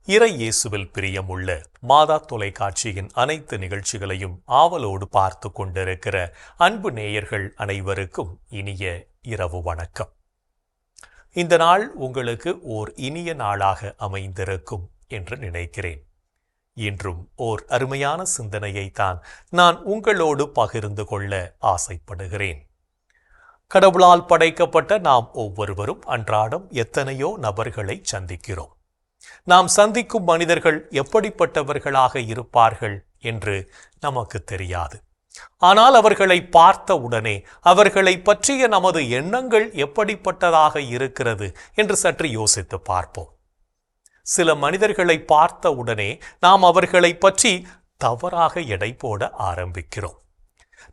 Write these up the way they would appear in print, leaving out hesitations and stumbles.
இறை இயேசுவில் பிரியமுள்ள மாதா தொலைக்காட்சியின் அனைத்து நிகழ்ச்சிகளையும் ஆவலோடு பார்த்து கொண்டிருக்கிற அன்பு நேயர்கள் அனைவருக்கும் இனிய இரவு வணக்கம். இந்த நாள் உங்களுக்கு ஓர் இனிய நாளாக அமைந்திருக்கும் என்று நினைக்கிறேன். இன்றும் ஓர் அருமையான சிந்தனையை தான் நான் உங்களோடு பகிர்ந்து கொள்ள ஆசைப்படுகிறேன். கடவுளால் படைக்கப்பட்ட நாம் ஒவ்வொருவரும் அன்றாடம் எத்தனையோ நபர்களை சந்திக்கிறோம். நாம் சந்திக்கும் மனிதர்கள் எப்படிப்பட்டவர்களாக இருப்பார்கள் என்று நமக்கு தெரியாது. ஆனால் அவர்களை பார்த்த உடனே அவர்களை பற்றிய நமது எண்ணங்கள் எப்படிப்பட்டதாக இருக்கிறது என்று சற்று யோசித்து பார்ப்போம். சில மனிதர்களை பார்த்த உடனே நாம் அவர்களை பற்றி தவறாக எடை போட ஆரம்பிக்கிறோம்.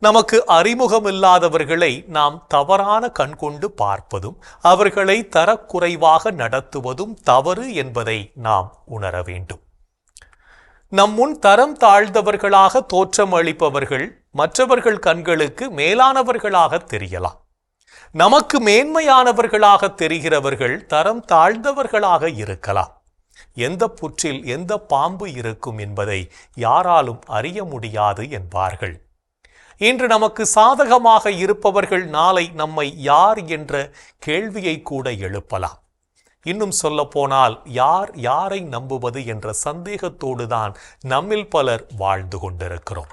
நமக்கு அறிமுகமில்லாதவர்களை நாம் தவறான கண்கொண்டு பார்ப்பதும் அவர்களை தரக்குறைவாக நடத்துவதும் தவறு என்பதை நாம் உணர வேண்டும். நம் முன் தரம் தாழ்ந்தவர்களாக தோற்றம் அளிப்பவர்கள் மற்றவர்கள் கண்களுக்கு மேலானவர்களாக தெரியலாம். நமக்கு மேன்மையானவர்களாக தெரிகிறவர்கள் தரம் தாழ்ந்தவர்களாக இருக்கலாம். எந்த புற்றில் எந்த பாம்பு இருக்கும் என்பதை யாராலும் அறிய முடியாது என்பார்கள். இன்று நமக்கு சாதகமாக இருப்பவர்கள் நாளை நம்மை யார் என்ற கேள்வியை கூட எழுப்பலாம். இன்னும் சொல்ல போனால் யார் யாரை நம்புவது என்ற சந்தேகத்தோடு தான் நம்மில் பலர் வாழ்ந்து கொண்டிருக்கிறோம்.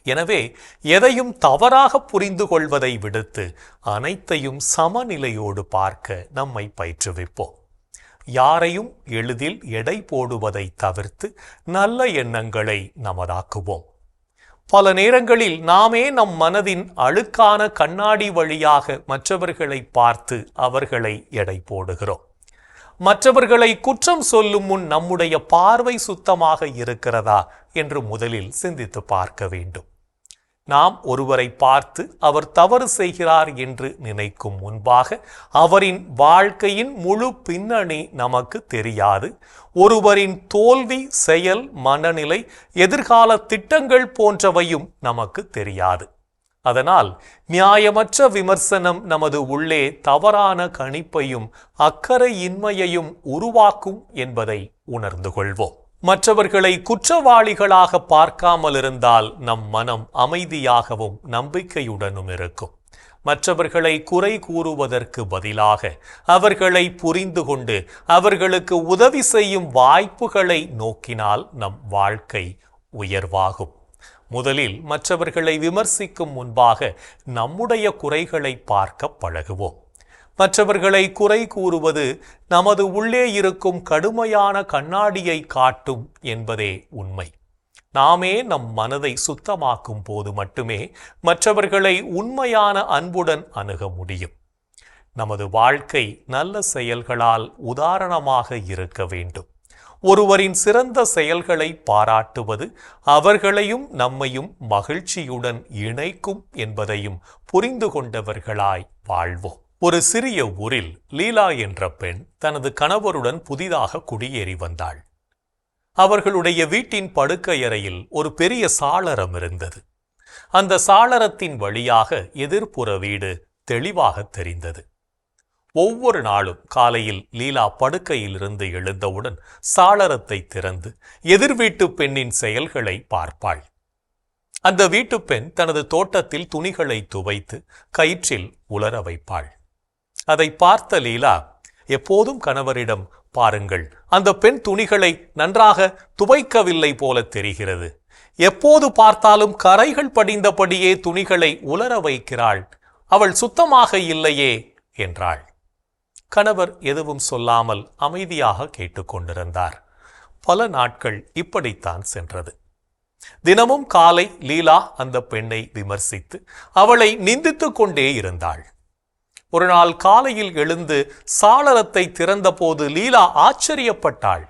எனவே எதையும் தவறாக புரிந்து கொள்வதை விடுத்து அனைத்தையும் சமநிலையோடு பார்க்க நம்மை பயிற்றுவிப்போம். யாரையும் எளிதில் எடை போடுவதை தவிர்த்து நல்ல எண்ணங்களை நமதாக்குவோம். பல நேரங்களில் நாமே நம் மனதின் அழுக்கான கண்ணாடி வழியாக மற்றவர்களை பார்த்து அவர்களை எடை போடுகிறோம். மற்றவர்களை குற்றம் சொல்லும் முன் நம்முடைய பார்வை சுத்தமாக இருக்கிறதா என்று முதலில் சிந்தித்து பார்க்க வேண்டும். நாம் ஒருவரை பார்த்து அவர் தவறு செய்கிறார் என்று நினைக்கும் முன்பாக அவரின் வாழ்க்கையின் முழு பின்னணி நமக்கு தெரியாது. ஒருவரின் தோல்வி, செயல், மனநிலை, எதிர்கால திட்டங்கள் போன்றவையும் நமக்கு தெரியாது. அதனால் நியாயமற்ற விமர்சனம் நமது உள்ளே தவறான கணிப்பையும் அக்கறையின்மையையும் உருவாக்கும் என்பதை உணர்ந்து கொள்வோம். மற்றவர்களை குற்றவாளிகளாக பார்க்காமல் இருந்தால் நம் மனம் அமைதியாகவும் நம்பிக்கையுடனும் இருக்கும். மற்றவர்களை குறை கூறுவதற்கு பதிலாக அவர்களை புரிந்து கொண்டு அவர்களுக்கு உதவி செய்யும் வாய்ப்புகளை நோக்கினால் நம் வாழ்க்கை உயர்வாகும். முதலில் மற்றவர்களை விமர்சிக்கும் முன்பாக நம்முடைய குறைகளை பார்க்க பழகுவோம். மற்றவர்களை குறை கூறுவது நமது உள்ளே இருக்கும் கடுமையான கண்ணாடியை காட்டும் என்பதே உண்மை. நாமே நம் மனதை சுத்தமாக்கும் போது மட்டுமே மற்றவர்களை உண்மையான அன்புடன் அணுக முடியும். நமது வாழ்க்கை நல்ல செயல்களால் உதாரணமாக இருக்க வேண்டும். ஒருவரின் சிறந்த செயல்களை பாராட்டுவது அவர்களையும் நம்மையும் மகிழ்ச்சியுடன் இணைக்கும் என்பதையும் புரிந்து கொண்டவர்களாய் வாழ்வோம். ஒரு சிறிய ஊரில் லீலா என்ற பெண் தனது கணவருடன் புதிதாக குடியேறி வந்தாள். அவர்களுடைய வீட்டின் படுக்கையறையில் ஒரு பெரிய சாளரம் இருந்தது. அந்த சாளரத்தின் வழியாக எதிர்ப்புற வீடு தெளிவாக தெரிந்தது. ஒவ்வொரு நாளும் காலையில் லீலா படுக்கையிலிருந்து எழுந்தவுடன் சாளரத்தை திறந்து எதிர் வீட்டு பெண்ணின் செயல்களை பார்ப்பாள். அந்த வீட்டு பெண் தனது தோட்டத்தில் துணிகளை துவைத்து கயிற்றில் உலர வைப்பாள். அதை பார்த்த லீலா எப்போதும் கணவரிடம், பாருங்கள், அந்த பெண் துணிகளை நன்றாக துவைக்கவில்லை போல தெரிகிறது. எப்போது பார்த்தாலும் கரைகள் படிந்தபடியே துணிகளை உலர வைக்கிறாள். அவள் சுத்தமாக இல்லையே என்றாள். கணவர் எதுவும் சொல்லாமல் அமைதியாக கேட்டுக்கொண்டிருந்தார். பல நாட்கள் இப்படித்தான் சென்றது. தினமும் காலை லீலா அந்த பெண்ணை விமர்சித்து அவளை நிந்தித்து கொண்டே இருந்தாள். ஒரு நாள் காலையில் எழுந்து சாளரத்தை திறந்தபோது லீலா ஆச்சரியப்பட்டாள்.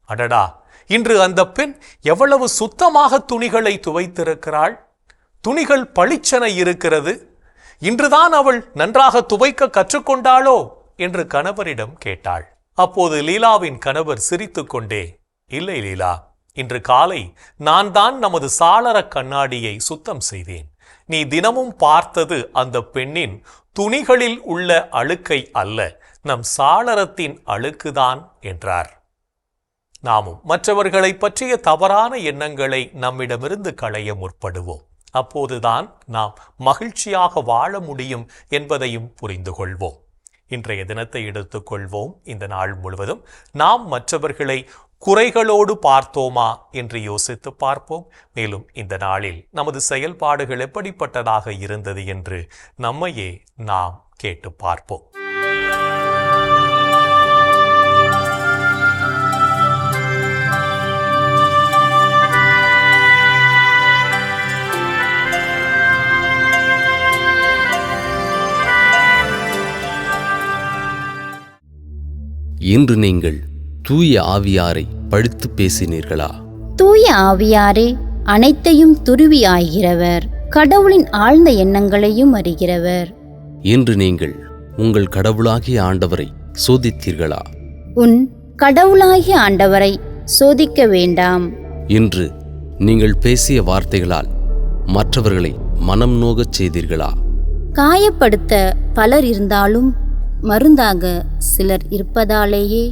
அடடா, இன்று அந்த பெண் எவ்வளவு சுத்தமாக துணிகளை துவைத்திருக்கிறாள். துணிகள் பளிச்சென இருக்கிறது. இன்றுதான் அவள் நன்றாக துவைக்க கற்றுக்கொண்டாளோ என்று கணவரிடம் கேட்டாள். அப்போது லீலாவின் கணவர் சிரித்துக்கொண்டே, இல்லை லீலா, இன்று காலை நான் தான் நமது சாளர கண்ணாடியை சுத்தம் செய்தேன். நீ தினமும் பார்த்தது அந்த பெண்ணின் துணிகளில் உள்ள அழுக்கை அல்ல, நம் சாளரத்தின் அழுக்குதான் என்றார். நாமும் மற்றவர்களை பற்றிய தவறான எண்ணங்களை நம்மிடமிருந்து களைய முற்படுவோம். அப்போதுதான் நாம் மகிழ்ச்சியாக வாழ முடியும் என்பதையும் புரிந்து கொள்வோம். இன்றைய தினத்தை எடுத்துக்கொள்வோம். இந்த நாள் முழுவதும் நாம் மற்றவர்களை குறைகளோடு பார்த்தோமா என்று யோசித்து பார்ப்போம். மேலும் இந்த நாளில் நமது செயல்பாடுகள் எப்படிப்பட்டதாக இருந்தது என்று நம்மையே நாம் கேட்டு பார்ப்போம். இன்று நீங்கள் தூய ஆவியாரை பழித்து பேசினீர்களா? தூய ஆவியாரே, அனைத்தையும் துருவி ஆகிறவர், கடவுளின் ஆழ்ந்த எண்ணங்களையும் அறிகிறவர். இன்று நீங்கள் உங்கள் கடவுளாகிய ஆண்டவரை சோதித்தீர்களா? உன் கடவுளாகிய ஆண்டவரை சோதிக்க வேண்டாம். இன்று நீங்கள் பேசிய வார்த்தைகளால் மற்றவர்களை மனம் நோகச் செய்தீர்களா? காயப்படுத்த பலர் இருந்தாலும் மருந்தாக சிலர் இருப்பதாலேயே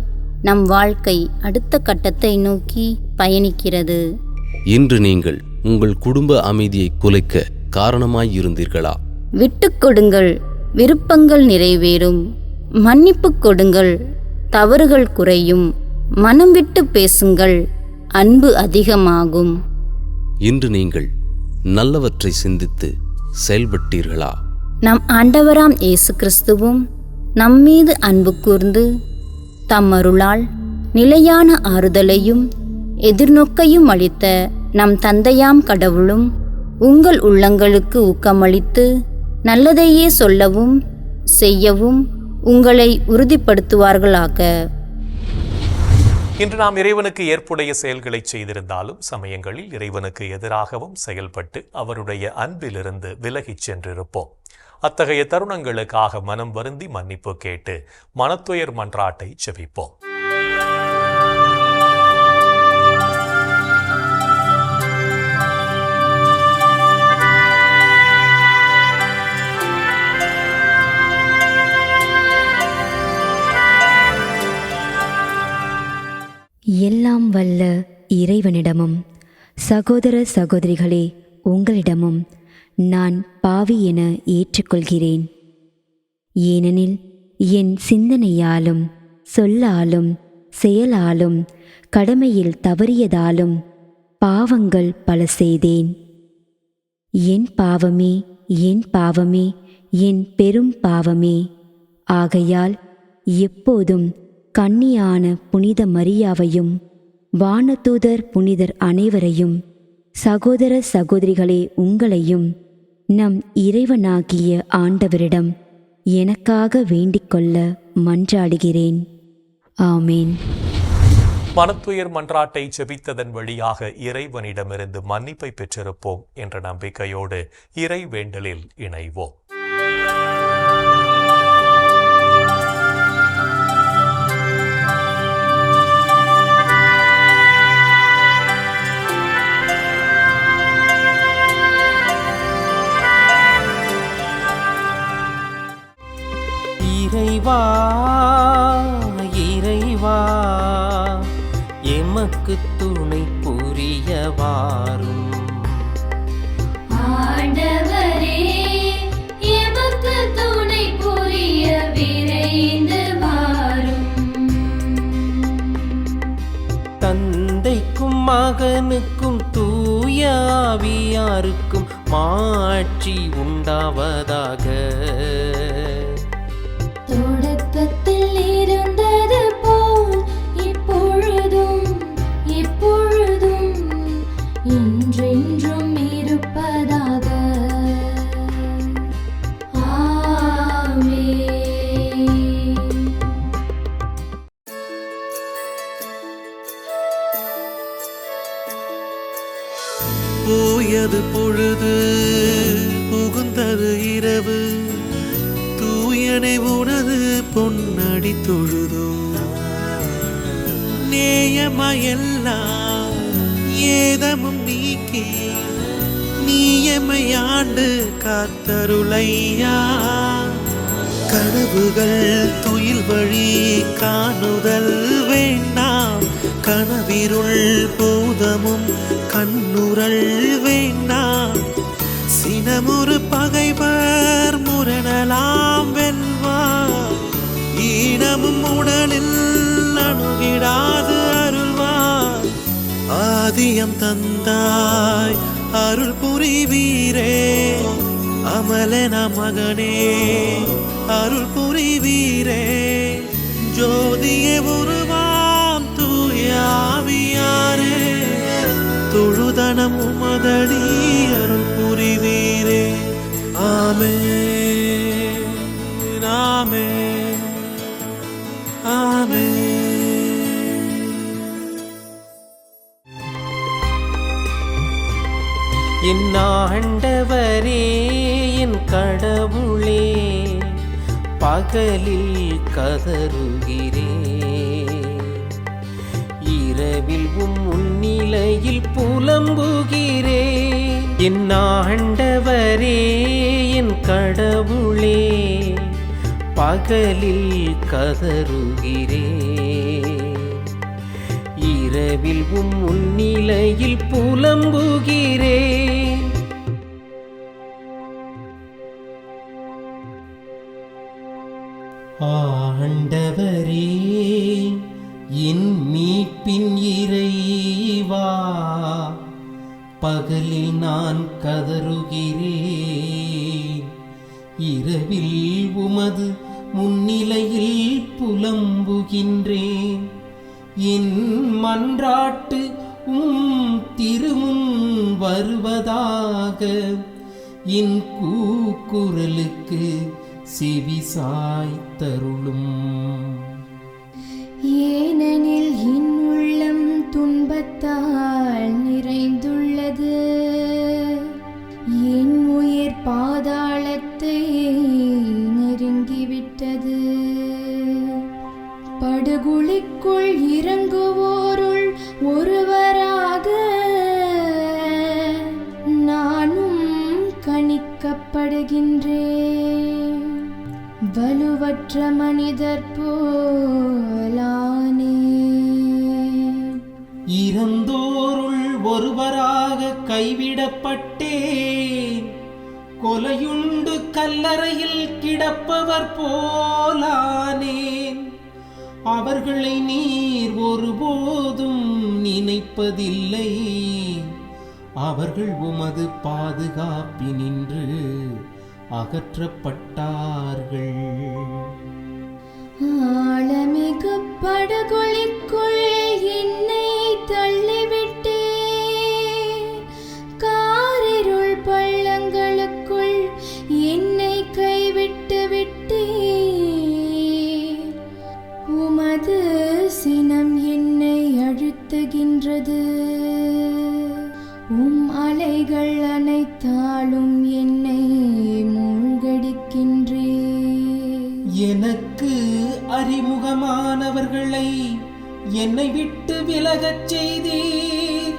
நம் வாழ்க்கை அடுத்த கட்டத்தை நோக்கி பயணிக்கிறது. இன்று நீங்கள் உங்கள் குடும்ப அமைதியை குலைக்க காரணமாயிருந்தீர்களா? விட்டுக் கொடுங்கள், விருப்பங்கள் நிறைவேறும். மன்னிப்பு கொடுங்கள், தவறுகள் குறையும். மனம் விட்டு பேசுங்கள், அன்பு அதிகமாகும். இன்று நீங்கள் நல்லவற்றை சிந்தித்து செயல்பட்டீர்களா? நம் ஆண்டவராம் இயேசு கிறிஸ்துவும் நம்மீது அன்பு கூர்ந்து தம் அருளால் நிலையான ஆறுதலையும் எதிர்நோக்கையும் அளித்த நம் தந்தையாம் கடவுளும் உங்கள் உள்ளங்களுக்கு ஊக்கமளித்து நல்லதையே சொல்லவும் செய்யவும் உங்களை உறுதிப்படுத்துவார்களாக. இன்று நாம் இறைவனுக்கு ஏற்புடைய செயல்களை செய்திருந்தாலும் சமயங்களில் இறைவனுக்கு எதிராகவும் செயல்பட்டு அவருடைய அன்பிலிருந்து விலகிச் சென்றிருப்போம். அத்தகைய தருணங்களுக்காக மனம் வருந்தி மன்னிப்பு கேட்டு மனத்துயர் மன்றாட்டை செபிப்போம். எல்லாம் வல்ல இறைவனிடமும் சகோதர சகோதரிகளே உங்களிடமும் நான் பாவி என ஏற்றுக்கொள்கிறேன். ஏனெனில் என் சிந்தனையாலும் சொல்லாலும் செயலாலும் கடமையில் தவறியதாலும் பாவங்கள் பல செய்தேன். என் பாவமே, என் பாவமே, என் பெரும் பாவமே. ஆகையால் எப்போதும் கன்னியான புனித மரியாவையும் வானதூதர் புனிதர் அனைவரையும் சகோதர சகோதரிகளே உங்களையும் நம் இறைவனாகிய ஆண்டவரிடம் எனக்காக வேண்டிக்கொள்ள மன்றாடுகிறேன். ஆமேன். மனத்துயர் மன்றாட்டை செபித்ததன் வழியாக இறைவனிடமிருந்து மன்னிப்பை பெற்றிருப்போம் என்ற நம்பிக்கையோடு இறை வேண்டலில் இணைவோம். இறைவா இறைவா எமக்கு துணை புரிய வாரும். ஆண்டவரே எமக்கு துணை புரிய விரைந்து வாரும். தந்தைக்கும் மகனுக்கும் தூய ஆவியாருக்கும் மாட்சி உண்டாவதாக. தொடக்கத்தில் இருந்தது போல் இப்பொழுதும் எப்பொழுதும் என்றென்றும் இருப்பதாக. ஆமென். போயது பொழுது புகுந்தது இரவு, தூயனை உனது பொன்னடி தொழுதோ. நேயமையெல்லாம் ஏதமும் நீக்கி நீயமையாண்டு காத்தருளையா. கனவுகள் துயில் வழி காணுதல் வேண்டாம், கனவிருள் பூதமும் கண்ணுரல் வேண்டாம். சினமுறு பகைவர் முரணலாம் வெல்வார். ஈனமும் உடலில் அணுகிடாது அருள்வார். ஆதியம் தந்தாய் அருள் புரிவீரே, அமலன மகனே அருள் புரிவீரே. ஜோதியே உருவாம் தூயாவியாரே, தொழுதனம் உமதடி அருள் புரிவீரே. ஆமென் ஆமென் ஆமென். என் ஆண்டவரே என் கடவுளே, பகலில் கதறுகிறேன், இரவில் முன்னிலையில் புலம்புகிறேன். என் ஆண்டவரே என் கடவுளே, பகலில் கதறுகிறேன், இரவில் முன்னிலையில் புலம்புகிறேன். ஆண்டவரே என் மீட்பின் இறைவா, பகலில் நான் கதறுகிறேன், இரவில் உமது முன்னிலையில் புலம்புகின்றேன். என் மன்றாட்டு திருமுன் வருவதாக, என் கூக்குரலுக்கு செவி சாய்த்தருளும். ஏனெனில் என் உள்ளம் துன்பத்தால் நிறைந்துள்ளது, என் உயிர் பாதாளத்தை நெருங்கிவிட்டது. படுகுழிக்குள் இறங்குவோருள் ஒருவராக நானும் கணிக்கப்படுகின்றேன். வலுவற்ற மனிதர் போலானே. இறந்தோருள் ஒருவராக கைவிடப்பட்டேன், கொலையுண்டு கல்லறையில் கிடப்பவர் போலானேன். அவர்களை நீர் ஒருபோதும் நினைப்பதில்லை, அவர்கள் உமது பாதுகாப்பினின்று அகற்றப்பட்டார்கள். ஆழமிகு படுகொலிக்குள் என்னை தள்ளிவிட்டே, காரிருள் பள்ளங்களுக்குள் என்னை கைவிட்டு விட்டே. உமது சினம் என்னை அழுத்துகின்றது, அலைகள் அனைத்தாலும் என்னை மூழ்கடிக்கின்றே. எனக்கு அறிமுகமானவர்களை என்னை விட்டு விலகச் செய்தீர்,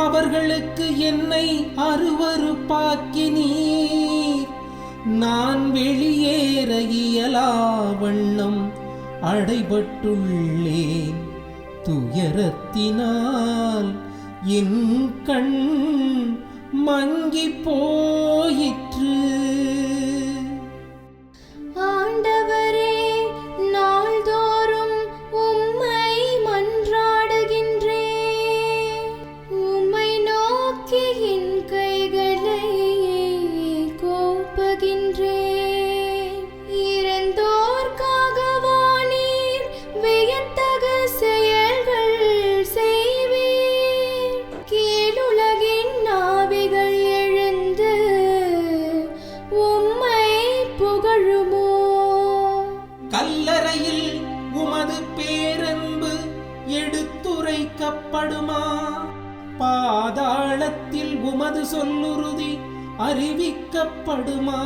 அவர்களுக்கு என்னை அருவருப்பாக்கினீர். நான் வெளியேற இயலா வண்ணம் அடைபட்டுள்ளேன், துயரத்தினால் என் கண் மங்கி போயிற்று. ஆண்டவரே, நாள்தோறும் உம்மை மன்றாடுகின்றேன், உம்மை நோக்கி என் கைகளை கோப்புகின்றேன். இறந்தோர்க்காகவா நீர் வியத்தக செயல்கள் செய்வீர்? கீழுலகின் நாவிகள் எழுந்து உம்மை புகழுமோ? கல்லறையில் உமது பேரன்பு எடுத்துரைக்கப்படுமா? பாதாளத்தில் உமது சொல்லுறுதி அறிவிக்கப்படுமா?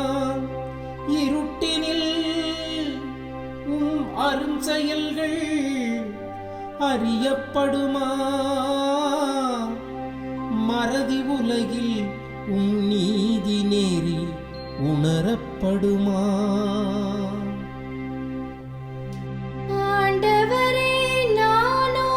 இருட்டினில் அருஞ்செயல்கள் அறியப்படுமா? மறதி உலகில் நீதி நேரி உணரப்படுமா? ஆண்டவரே, நானோ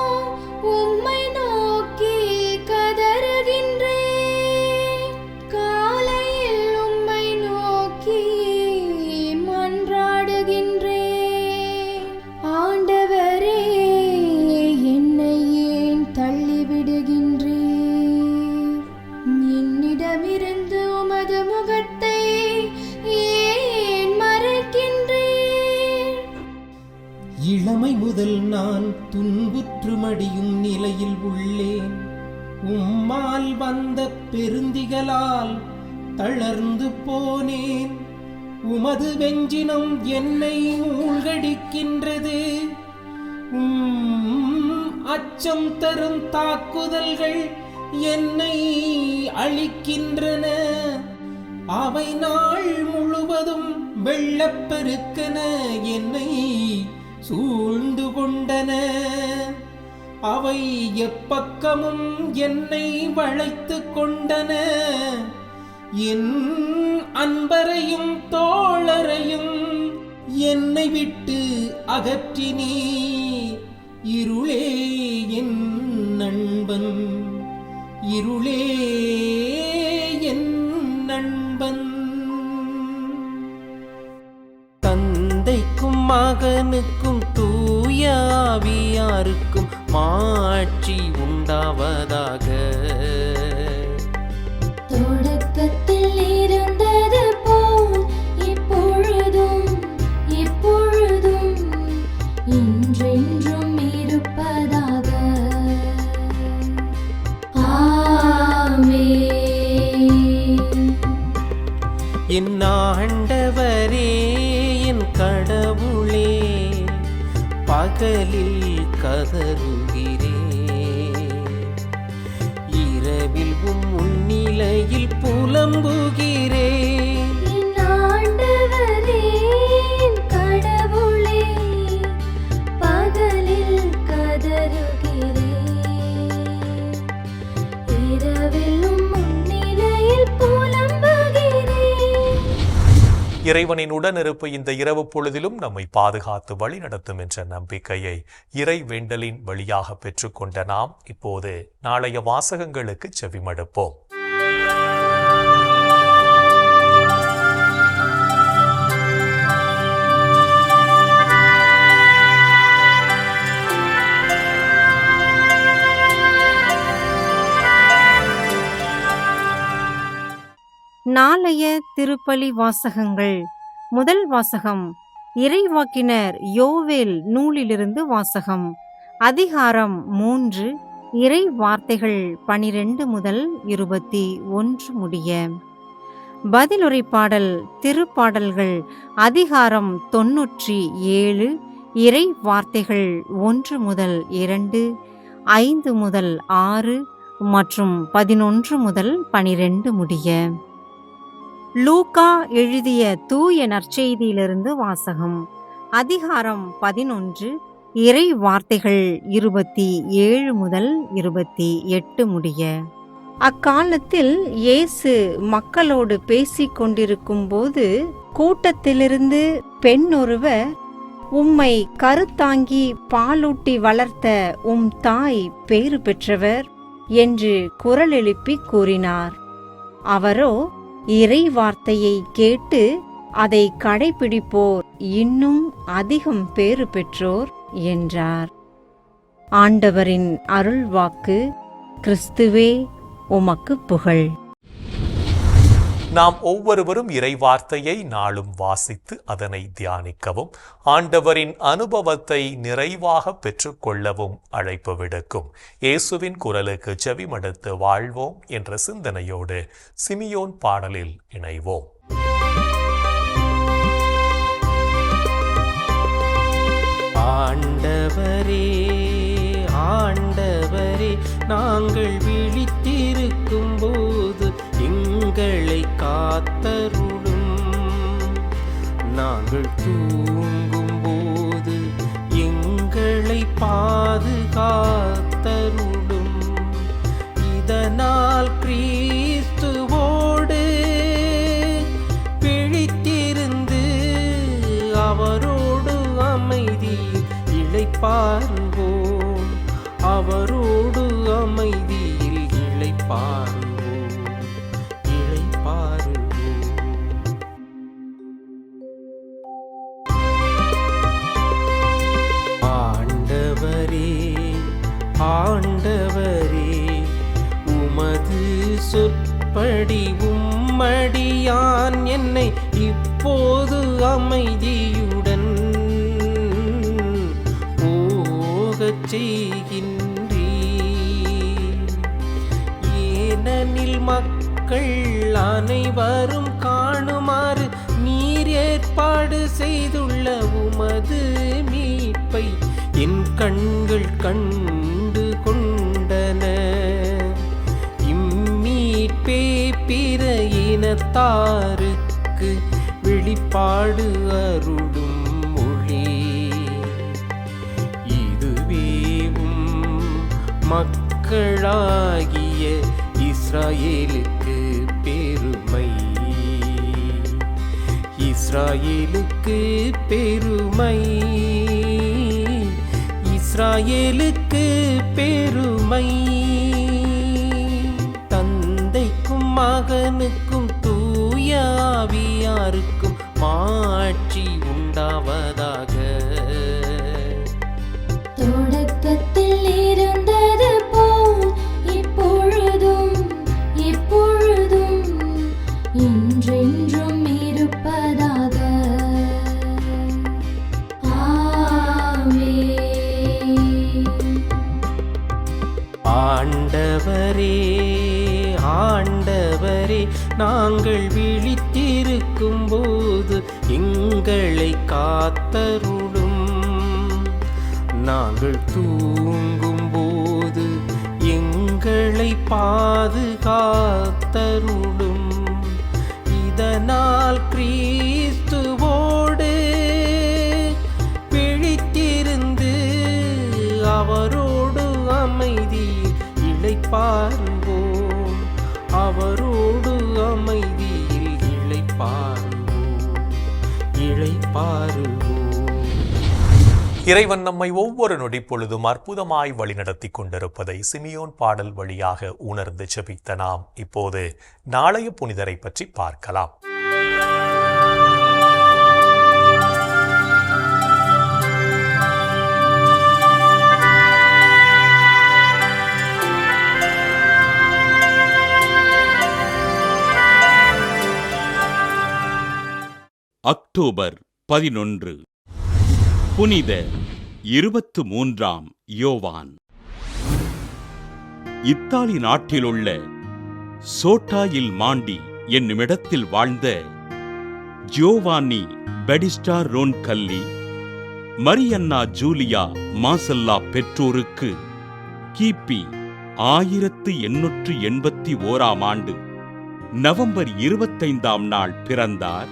நிலையில் உள்ளேன். உம்மால் வந்த பெருந்திகளால் தளர்ந்து போனேன். உமது வெஞ்சினம் என்னை மூழ்கடிக்கின்றது. அச்சம் தரும் தாக்குதல்கள் என்னை அழிக்கின்றன. அவை நாள் முழுவதும் வெள்ளப்பெருக்கென என்னை சூழ்ந்து கொண்டன. அவை எப்பக்கமும் என்னை வளைத்து கொண்டன. என் அன்பரையும் தோழரையும் என்னை விட்டு அகற்றினீ. இருளே என் நண்பன், இருளே என் நண்பன். தந்தைக்கும் மகனுக்கும் தூய ஆவியாருக்கும் மாட்சி உண்டாவதாக. தொடக்கத்தில் இருந்தது போல் இப்பொழுதும் எப்பொழுதும் என்றென்றும் இருப்பதாக. ஆமென். என் ஆண்டவரே, என் கடவுளே, பகலில் கதறுகிறேன், இரவில் முன்னிலையில் புலம்புகிறேன். என் ஆண்டவரே, என் கடவுளே, பகலில் கதறுகிறேன், இரவில் முன்னிலையில் புலம்புகிறேன். இறைவனின் உடனிருப்பு இந்த இரவு பொழுதிலும் நம்மை பாதுகாத்து வழிநடத்தும் என்ற நம்பிக்கையை இறை வேண்டலின் வழியாக பெற்றுக்கொண்ட நாம் இப்போது நாளைய வாசகங்களுக்கு செவிமடுப்போம். நாளைய திருப்பலி வாசகங்கள். முதல் வாசகம் இறைவாக்கினர் யோவேல் நூலிலிருந்து வாசகம். அதிகாரம் 3, இறை வார்த்தைகள் 12 முதல் 21 முடிய. பதிலுரை பாடல் திருப்பாடல்கள் அதிகாரம் 97, இறை வார்த்தைகள் 1 முதல் 2, 5 முதல் 6 மற்றும் 11 முதல் 12 முடிய. லூக்கா எழுதிய தூய நற்செய்தியிலிருந்து வாசகம். அதிகாரம் 11, இறை வார்த்தைகள் 27 முதல் 28 முடிய. அக்காலத்தில் இயேசு மக்களோடு பேசிக் கொண்டிருக்கும் போது கூட்டத்திலிருந்து பெண்ணொருவர், உம்மை கருத்தாங்கி பாலூட்டி வளர்த்த உம் தாய் பேறு பெற்றவர் என்று குரல் எழுப்பி கூறினார். அவரோ, இறை வார்த்தையை கேட்டு அதை கடைபிடிப்போர் இன்னும் அதிகம் பேறு பெற்றோர் என்றார். ஆண்டவரின் அருள்வாக்கு. கிறிஸ்துவே உமக்கு புகழ். நாம் ஒவ்வொருவரும் இறை வார்த்தையை நாளும் வாசித்து அதனை தியானிக்கவும் ஆண்டவரின் அனுபவத்தை நிறைவாக பெற்றுக்கொள்ளவும் அழைப்பு விடுக்கும் இயேசுவின் குரலுக்கு செவிமடுத்து வாழ்வோம் என்ற சிந்தனையோடு சிமியோன் பாடலில் இணைவோம். ஆண்டவரே, ஆண்டவரே, நாங்கள் விழித்திருக்கும் போது எங்களை காத்தருளும். நாங்கள் தூங்கும் போது எங்களை பாதுகாத்தருளும். இதனால் கிறிஸ்துவோடு பிழித்திருந்து அவரோடு அமைதியில் இளைப்பாறுவோம். அவரோடு அமைதியில் இளைப்பாறுவோம், இளைப்பாறுவோம். ஆண்டவரே, ஆண்டவரே, உமது சொற்படி உம்மடியான் என்னை இப்போது அமைதியுடன் போகச் செய்கின்றீர். ஏனெனில் மக்கள் அனைவரும் காணுமாறு நீர் ஏற்பாடு செய்துள்ள உமது மீட்பை என் கண்கள் கண்டு கொண்டன. இம்மீட்பே பிற இனத்தாருக்கு வெளிப்பாடு அருளும் மொழி. இதுவேவும் மக்களாகிய இஸ்ராயேலுக்கு பெருமை. இஸ்ராயேலுக்கு பெருமை. இஸ்ராயேலுக்கு பெருமை. தந்தைக்கும் மகனுக்கும் தூய ஆவியாருக்கும் மாட்சி உண்டாவதாக. தொடக்கத்தில் இருந்தது போல் இப்பொழுதும் எப்பொழுதும் என்றென்றும் இருப்பதாக. ஆமென். ஆண்டவரே ஆண்டவரே, நாங்கள் விழித்திருக்கும் போது எங்களை காத்தருளும். நாங்கள் தூங்கும் போது எங்களை பாதுகாத்தருளும். இதனால் கிறிஸ்துவோடு விழித்திருந்து அவரோடு அமைதியில் இளைப்பாறுவோம். அவரோடு அமைதியில் இளைப்பாறுவோம். இறைவன் நம்மை ஒவ்வொரு நொடி பொழுதும் அற்புதமாய் வழிநடத்தி கொண்டிருப்பதை சிமியோன் பாடல் வழியாக உணர்ந்து ஜெபித்த நாம் இப்போது நாளைய புனிதரை பற்றி பார்க்கலாம். அக்டோபர் 11. புனித 23ஆம் யோவான். இத்தாலி நாட்டிலுள்ள சோட்டாயில் மாண்டி என்னுமிடத்தில் வாழ்ந்த ஜியோவான்னி பெடிஸ்டா ரோன்கல்லி, மரியன்னா ஜூலியா மாசல்லா பெற்றோருக்கு கிபி 1881ஆம் ஆண்டு நவம்பர் 25ஆம் நாள் பிறந்தார்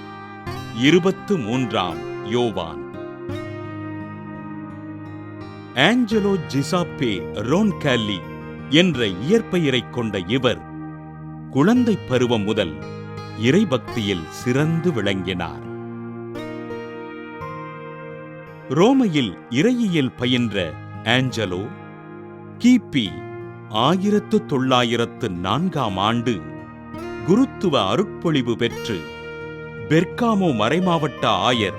23ஆம் யோவான். ஆஞ்சலோ ஜிசாப்பே ரோன்கால்லி என்ற இயற்பெயரைக் கொண்ட இவர் குழந்தை பருவம் முதல் இறைபக்தியில் சிறந்து விளங்கினார். ரோமையில் இறையியல் பயின்ற ஆஞ்சலோ கிபி 1904ஆம் ஆண்டு குருத்துவ அருட்பொழிவு பெற்று பெர்காமோ மறைமாவட்ட ஆயர்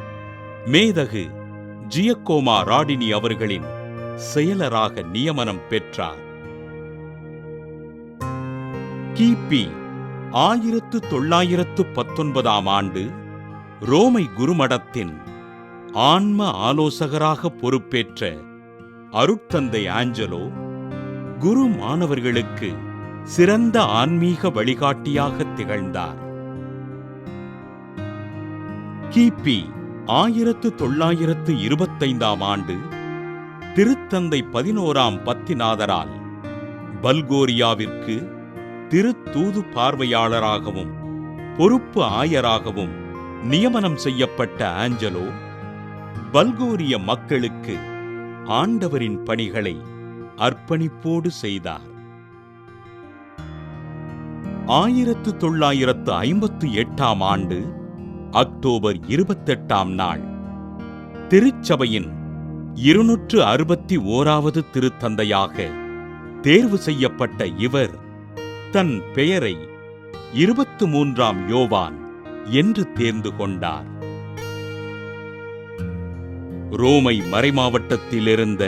மேதகு ஜியக்கோமா ராடினி அவர்களின் செயலராக நியமனம் பெற்றார். கிபி 1919ஆம் ஆண்டு ரோமை குருமடத்தின் ஆன்ம ஆலோசகராக பொறுப்பேற்ற அருட்தந்தை ஆஞ்சலோ குரு மாணவர்களுக்கு சிறந்த ஆன்மீக வழிகாட்டியாக திகழ்ந்தார். கிபி 1925ஆம் ஆண்டு திருத்தந்தை 11ஆம் பத்திநாதரால் பல்கோரியாவிற்கு திருத்தூது பார்வையாளராகவும் பொறுப்பு ஆயராகவும் நியமனம் செய்யப்பட்ட ஆஞ்சலோ பல்கோரிய மக்களுக்கு ஆண்டவரின் பணிகளை அர்ப்பணிப்போடு செய்தார். 1958ஆம் ஆண்டு அக்டோபர் 28ஆம் நாள் திருச்சபையின் 261வது திருத்தந்தையாக தேர்வு செய்யப்பட்ட இவர் தன் பெயரை 23ஆம் யோவான் என்று தேர்ந்து கொண்டார். ரோமை மறைமாவட்டத்திலிருந்த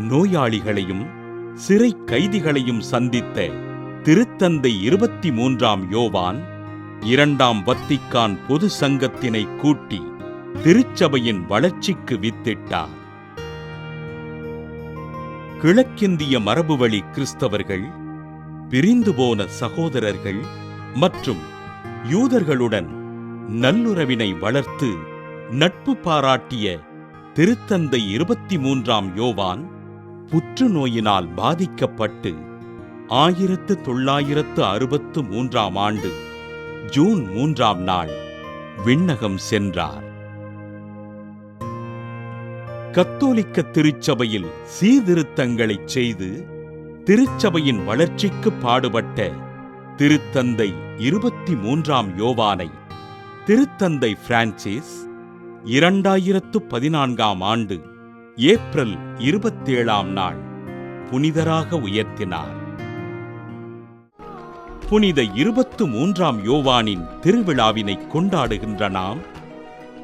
நோயாளிகளையும் சிறை கைதிகளையும் சந்தித்த திருத்தந்தை 23ஆம் யோவான் 2ஆம் வத்திக்கான் பொது சங்கத்தினை கூட்டி திருச்சபையின் வளர்ச்சிக்கு வித்திட்டார். கிழக்கிந்திய மரபுவழி கிறிஸ்தவர்கள் பிரிந்து போன சகோதரர்கள் மற்றும் யூதர்களுடன் நல்லுறவினை வளர்த்து நட்பு பாராட்டிய திருத்தந்தை 23ஆம் யோவான் புற்றுநோயினால் பாதிக்கப்பட்டு 1963ஆம் ஆண்டு ஜூன் 3ஆம் நாள் விண்ணகம் சென்றார். கத்தோலிக்க திருச்சபையில் சீர்திருத்தங்களைச் செய்து திருச்சபையின் வளர்ச்சிக்கு பாடுபட்ட திருத்தந்தை 23ஆம் யோவானை திருத்தந்தை பிரான்சிஸ் 2014ஆம் ஆண்டு ஏப்ரல் 27ஆம் நாள் புனிதராக உயர்த்தினார். புனித 23ஆம் யோவானின் திருவிழாவினை கொண்டாடுகின்ற நாம்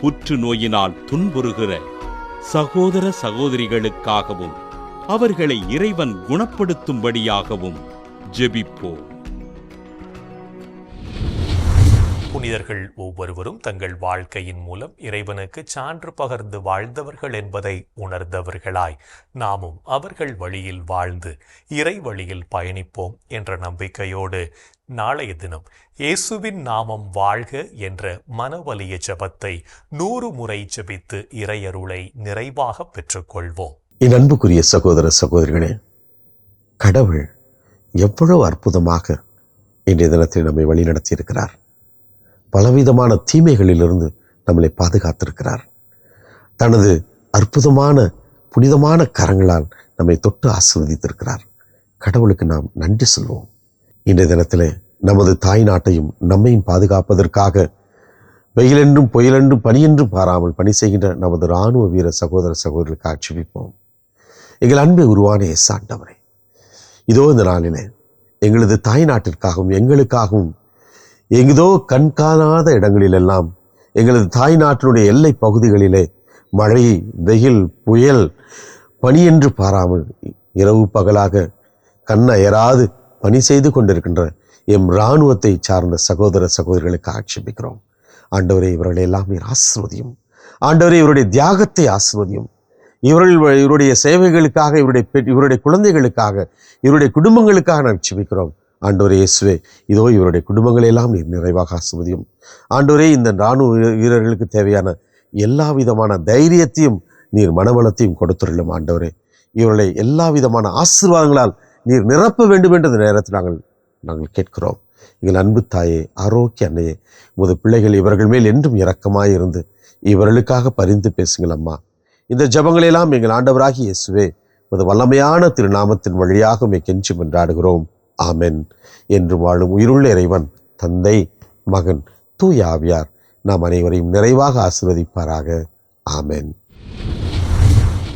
புற்றுநோயினால் துன்புறுகிற சகோதர சகோதரிகளுக்காகவும் அவர்களை இறைவன் குணப்படுத்தும்படியாகவும் ஜெபிப்போம். புனிதர்கள் ஒவ்வொருவரும் தங்கள் வாழ்க்கையின் மூலம் இறைவனுக்கு சான்று பகர்ந்து வாழ்ந்தவர்கள் என்பதை உணர்ந்தவர்களாய் நாமும் அவர்கள் வழியில் வாழ்ந்து இறை வழியில் பயணிப்போம் என்ற நம்பிக்கையோடு நாளைய தினம் இயேசுவின் நாமம் வாழ்க என்ற மனவலிய ஜெபத்தை 100 முறை ஜெபித்து இறையருளை நிறைவாக பெற்றுக்கொள்வோம். என் அன்புக்குரிய சகோதர சகோதரிகளே, கடவுள் எவ்வளவு அற்புதமாக இன்றைய தினத்தில் நம்மை வழிநடத்தி இருக்கிறார். பலவிதமான தீமைகளிலிருந்து நம்மளை பாதுகாத்திருக்கிறார். தனது அற்புதமான புனிதமான கரங்களால் நம்மை தொட்டு ஆசீர்வதித்திருக்கிறார். கடவுளுக்கு நாம் நன்றி சொல்வோம். இன்றைய தினத்திலே நமது தாய் நாட்டையும் நம்மையும் பாதுகாப்பதற்காக வெயிலென்றும் புயலென்றும் பனியென்றும் பாராமல் பணி செய்கின்ற நமது இராணுவ வீர சகோதர சகோதரர்களுக்கு ஆட்சிவிப்போம். எங்கள் அன்பை உருவான இயேசு ஆண்டவரே, இதோ இந்த நாளிலே எங்களது தாய் நாட்டிற்காகவும் எங்களுக்காகவும் எங்கதோ கண்காணாத இடங்களிலெல்லாம் எங்களது தாய் நாட்டினுடைய எல்லை பகுதிகளிலே மழை, வெயில், புயல், பனி என்று பாராமல் இரவு பகலாக கண்ணயராது பணி செய்து கொண்டிருக்கின்ற எம் இராணுவத்தை சார்ந்த சகோதர சகோதரிகளுக்கு ஆட்சேபிக்கிறோம். ஆண்டவரே, இவர்களை எல்லாம் நீர் ஆசீர்வதியும். ஆண்டவரே, இவருடைய தியாகத்தை ஆசீர்வதியும். இவருடைய சேவைகளுக்காக, இவருடைய குழந்தைகளுக்காக, இவருடைய குடும்பங்களுக்காக நான் ஜெபிக்கிறோம். ஆண்டவரே இயேசுவே, இதோ இவருடைய குடும்பங்களை எல்லாம் நீர் நிறைவாக ஆசீர்வதியும். ஆண்டவரே, இந்த இராணுவ வீரர்களுக்கு தேவையான எல்லா விதமான தைரியத்தையும் நீர் மனவளத்தையும் கொடுத்துள்ளோம். ஆண்டவரே, இவர்களை எல்லா விதமான ஆசீர்வாதங்களால் நீர் நிரப்ப வேண்டும் என்ற நேரத்தில் நாங்கள் கேட்கிறோம். எங்கள் அன்பு தாயே, ஆரோக்கிய அன்னையே, உமது பிள்ளைகள் இவர்கள் மேல் என்றும் இரக்கமாயிருந்து இவர்களுக்காக பரிந்து பேசுங்கள் அம்மா. இந்த ஜெபங்களெல்லாம் எங்கள் ஆண்டவராகிய இயேசுவே உமது வல்லமையான திருநாமத்தின் வழியாக உம்மை கெஞ்சி மன்றாடுகிறோம். ஆமென். என்று வாழும் உயிருள்ள இறைவன் தந்தை, மகன், தூய ஆவியார் நாம் அனைவரையும் நிறைவாக ஆசீர்வதிப்பாராக. ஆமென்.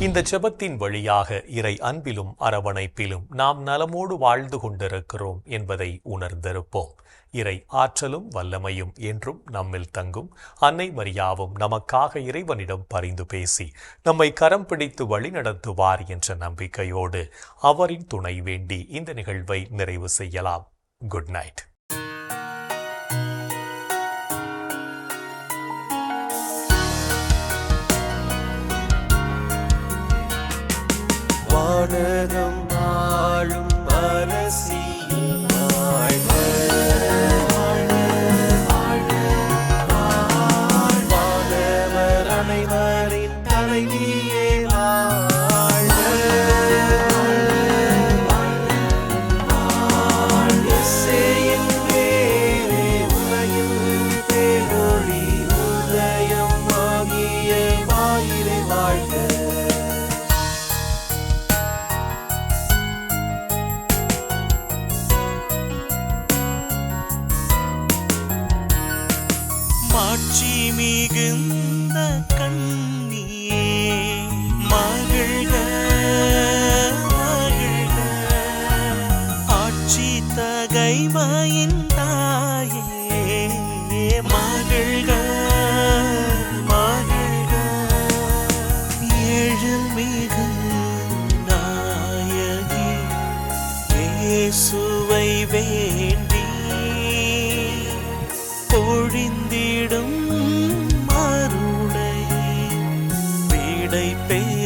இந்த ஜெபத்தின் வழியாக இறை அன்பிலும் அரவணைப்பிலும் நாம் நலமோடு வாழ்ந்து கொண்டிருக்கிறோம் என்பதை உணர்ந்திருப்போம். இறை ஆற்றலும் வல்லமையும் என்றும் நம்மில் தங்கும். அன்னை மரியாவும் நமக்காக இறைவனிடம் பரிந்து பேசி நம்மை கரம் பிடித்து வழி நடத்துவார் என்ற நம்பிக்கையோடு அவரின் துணை வேண்டி இந்த நிகழ்வை நிறைவு செய்யலாம். Good night. வானகம் ஆளும் அரசியின் வாழ்க, வானவர் அனைவரின் தலைவியே வாழ்க, இயேசுவின் பேரே உலகில் பேரொளி உதயம் ஆகிய வாயிலே வாழ்க. மாட்சி மிகுந்த கண்ணியே மகிழ்க, மகிழ்க, ஆட்சி தகைமையின் தாயே மகிழ்க, மகிழ்க, எழில் மிகு நாயகி இயேசுவை வேண்டி பொழிந்திடும் மருளை விடை பெய்ய